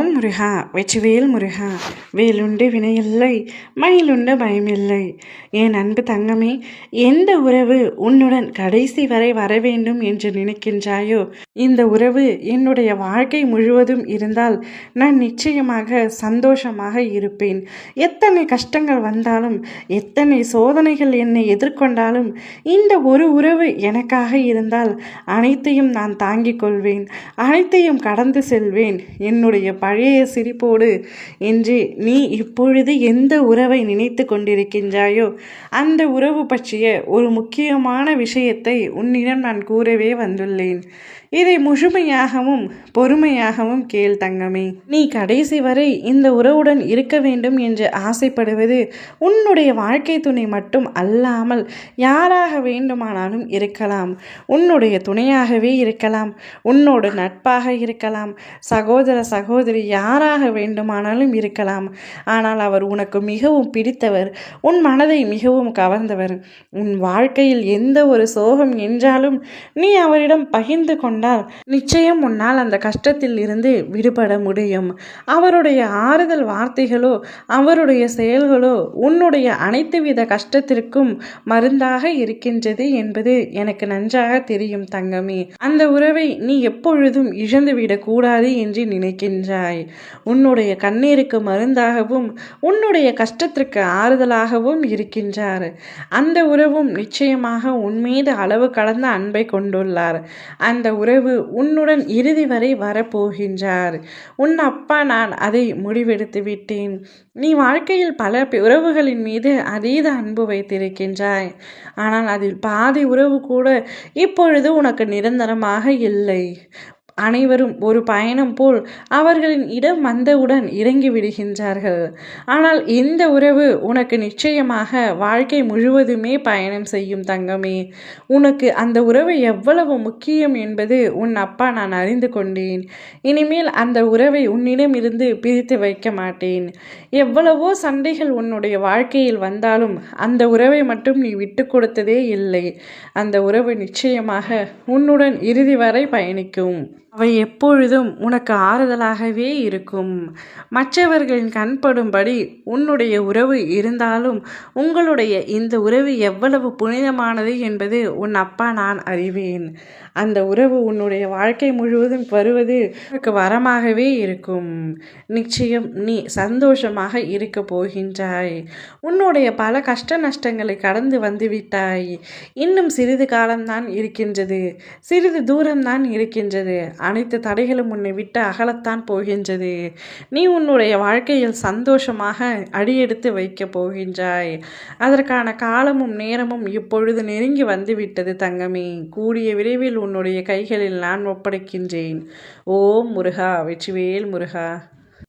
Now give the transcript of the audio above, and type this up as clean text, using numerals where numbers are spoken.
ஓம் முருகா வெற்றிவேல் முருகா. வேலுண்டு வினையில்லை, மயிலுண்டு பயமில்லை. என் அன்பு தங்கமே, எந்த உறவு உன்னுடன் கடைசி வரை வர வேண்டும் என்று நினைக்கின்றாயோ, இந்த உறவு என்னுடைய வாழ்க்கை முழுவதும் இருந்தால் நான் நிச்சயமாக சந்தோஷமாக இருப்பேன். எத்தனை கஷ்டங்கள் வந்தாலும், எத்தனை சோதனைகள் என்னை எதிர்கொண்டாலும், இந்த ஒரு உறவு எனக்காக இருந்தால் அனைத்தையும் நான் தாங்கிக் கொள்வேன், அனைத்தையும் கடந்து செல்வேன். என்னுடைய பழைய சிரிப்போடு என்று நீ இப்பொழுது எந்த உறவை நினைத்து கொண்டிருக்கின்றாயோ, அந்த உறவு பற்றிய ஒரு முக்கியமான விஷயத்தை உன்னிடம் நான் கூறவே வந்துள்ளேன். இதை முழுமையாகவும் பொறுமையாகவும் கேள் தங்கமே. நீ கடைசி வரை இந்த உறவுடன் இருக்க வேண்டும் என்று ஆசைப்படுவது உன்னுடைய வாழ்க்கை துணை மட்டும் அல்லாமல் யாராக வேண்டுமானாலும் இருக்கலாம். உன்னுடைய துணையாகவே இருக்கலாம், உன்னோட நட்பாக இருக்கலாம், சகோதர சகோதரி யாராக வேண்டுமானாலும் இருக்கலாம். ஆனால் அவர் உனக்கு மிகவும் பிடித்தவர், உன் மனதை மிகவும் கவர்ந்தவர். உன் வாழ்க்கையில் எந்த ஒரு சோகம் என்றாலும் நீ அவரிடம் பகிர்ந்து கொண்டால் நிச்சயம் உன்னால் அந்த கஷ்டத்தில் இருந்து விடுபட முடியும். அவருடைய ஆறுதல் வார்த்தைகளோ, அவருடைய செயல்களோ உன்னுடைய அனைத்து வித கஷ்டத்திற்கும் மருந்தாக இருக்கின்றது என்பது எனக்கு நன்றாக தெரியும் தங்கமே. அந்த உறவை நீ எப்பொழுதும் இழந்துவிடக் கூடாது என்று நினைக்கின்றாய். உன்னுடைய கண்ணீருக்கு மருந்தாகவும் உன்னுடைய கஷ்டத்திற்கு ஆறுதலாகவும் இருக்கின்றார். அந்த உறவும் நிச்சயமாக உன்மீது அளவு கடந்த அன்பை கொண்டுள்ளார். அந்த உறவு உன்னுடன் இறுதி வரை வரப்போகின்றார். உன் அப்பா நான் அதை முடிவெடுத்து விட்டேன். நீ வாழ்க்கையில் பல உறவுகளின் மீது அதீத அன்பு வைத்திருக்கின்றாய். ஆனால் அதில் பாதி உறவு கூட இப்பொழுது உனக்கு நிரந்தரமாக இல்லை. அனைவரும் ஒரு பயணம் போல் அவர்களின் இடம் வந்தவுடன் இறங்கி விடுகின்றார்கள். ஆனால் இந்த உறவு உனக்கு நிச்சயமாக வாழ்க்கை முழுவதுமே பயணம் செய்யும் தங்கமே. உனக்கு அந்த உறவு எவ்வளவு முக்கியம் என்பது உன் அப்பா நான் அறிந்து கொண்டேன். இனிமேல் அந்த உறவை உன்னிடம் இருந்து பிரித்து வைக்க மாட்டேன். எவ்வளவோ சண்டைகள் உன்னுடைய வாழ்க்கையில் வந்தாலும் அந்த உறவை மட்டும் நீ விட்டு கொடுத்ததே இல்லை. அந்த உறவு நிச்சயமாக உன்னுடன் இறுதி வரை பயணிக்கும். அவை எப்பொழுதும் உனக்கு ஆறுதலாகவே இருக்கும். மற்றவர்களின் கண்படும்படி உன்னுடைய உறவு இருந்தாலும் உங்களுடைய இந்த உறவு எவ்வளவு புனிதமானது என்பது உன் அப்பா நான் அறிவேன். அந்த உறவு உன்னுடைய வாழ்க்கை முழுவதும் வருவது உனக்கு வரமாகவே இருக்கும். நிச்சயம் நீ சந்தோஷமாக இருக்க போகின்றாய். உன்னுடைய பல கஷ்ட நஷ்டங்களை கடந்து வந்துவிட்டாய். இன்னும் சிறிது காலம்தான் இருக்கின்றது, சிறிது தூரம்தான் இருக்கின்றது. அனைத்து தடைகளும் உன்னை விட்டு அகலத்தான் போகின்றது. நீ உன்னுடைய வாழ்க்கையில் சந்தோஷமாக அடியெடுத்து வைக்க போகின்றாய். அதற்கான காலமும் நேரமும் இப்பொழுது நெருங்கி வந்துவிட்டது தங்கமே. கூடிய விரைவில் உன்னுடைய கைகளில் நான் ஒப்படைக்கின்றேன். ஓம் முருகா வெற்றிவேல் முருகா.